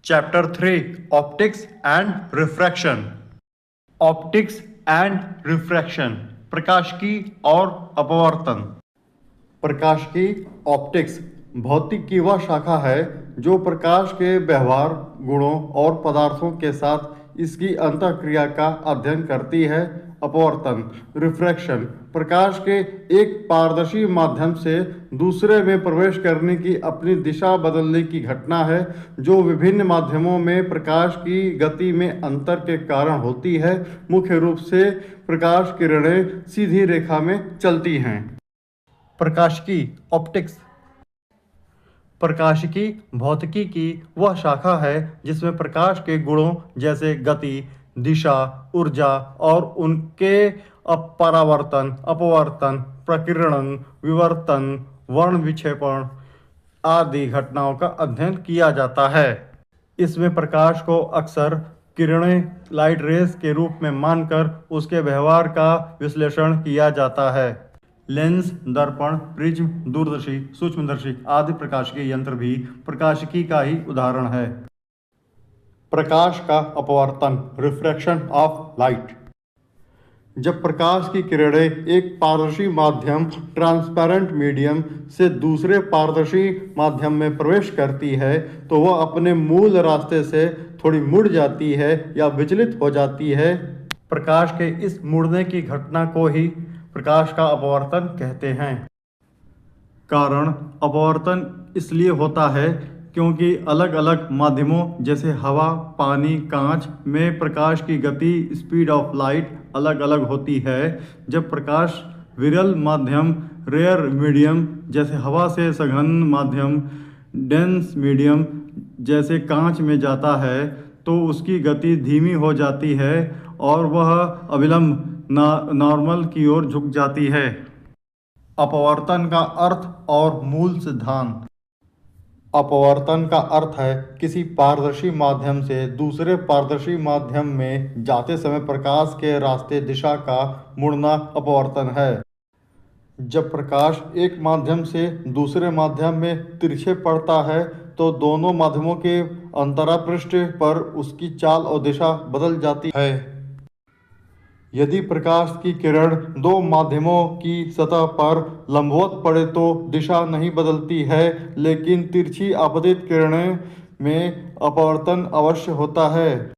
Chapter 3 optics and refraction. Optics and refraction, प्रकाशिकी और अपवर्तन। प्रकाशिकी ऑप्टिक्स भौतिक की वह शाखा है जो प्रकाश के व्यवहार, गुणों और पदार्थों के साथ इसकी अंतःक्रिया का अध्ययन करती है। अपवर्तन रिफ्रैक्शन प्रकाश के एक पारदर्शी माध्यम से दूसरे में प्रवेश करने की अपनी दिशा बदलने की घटना है जो विभिन्न माध्यमों में प्रकाश की गति में अंतर के कारण होती है। मुख्य रूप से प्रकाश किरणें सीधी रेखा में चलती हैं। प्रकाशिकी ऑप्टिक्स। प्रकाशिकी भौतिकी की वह शाखा है जिसमें प्रकाश के गुणों जैसे गति, दिशा, ऊर्जा और उनके परावर्तन, अपवर्तन, प्रकीर्णन, विवर्तन, वर्ण विक्षेपण आदि घटनाओं का अध्ययन किया जाता है। इसमें प्रकाश को अक्सर किरणें, लाइट रेस के रूप में मानकर उसके व्यवहार का विश्लेषण किया जाता है। लेंस, दर्पण, प्रिज्म, दूरदर्शी, सूक्ष्मदर्शी आदि प्रकाशिकी यंत्र भी प्रकाशिकी का ही उदाहरण है। प्रकाश का अपवर्तन, रिफ्रैक्शन ऑफ लाइट। जब प्रकाश की किरणें एक पारदर्शी माध्यम ट्रांसपेरेंट मीडियम से दूसरे पारदर्शी माध्यम में प्रवेश करती है तो वह अपने मूल रास्ते से थोड़ी मुड़ जाती है या विचलित हो जाती है। प्रकाश के इस मुड़ने की घटना को ही प्रकाश का अपवर्तन कहते हैं। कारण अपवर्तन इसलिए होता है क्योंकि अलग अलग माध्यमों जैसे हवा, पानी, कांच में प्रकाश की गति, स्पीड ऑफ लाइट अलग अलग होती है। जब प्रकाश विरल माध्यम, रेयर मीडियम जैसे हवा से सघन माध्यम, डेंस मीडियम जैसे कांच में जाता है तो उसकी गति धीमी हो जाती है और वह अविलंब नॉर्मल की ओर झुक जाती है। अपवर्तन का अर्थ और मूल सिद्धांत। अपवर्तन का अर्थ है किसी पारदर्शी माध्यम से दूसरे पारदर्शी माध्यम में जाते समय प्रकाश के रास्ते दिशा का मुड़ना अपवर्तन है। जब प्रकाश एक माध्यम से दूसरे माध्यम में तिरछे पड़ता है तो दोनों माध्यमों के अंतरापृष्ठ पर उसकी चाल और दिशा बदल जाती है। यदि प्रकाश की किरण दो माध्यमों की सतह पर लंबवत पड़े तो दिशा नहीं बदलती है, लेकिन तिरछी आपतित किरणें में अपवर्तन अवश्य होता है।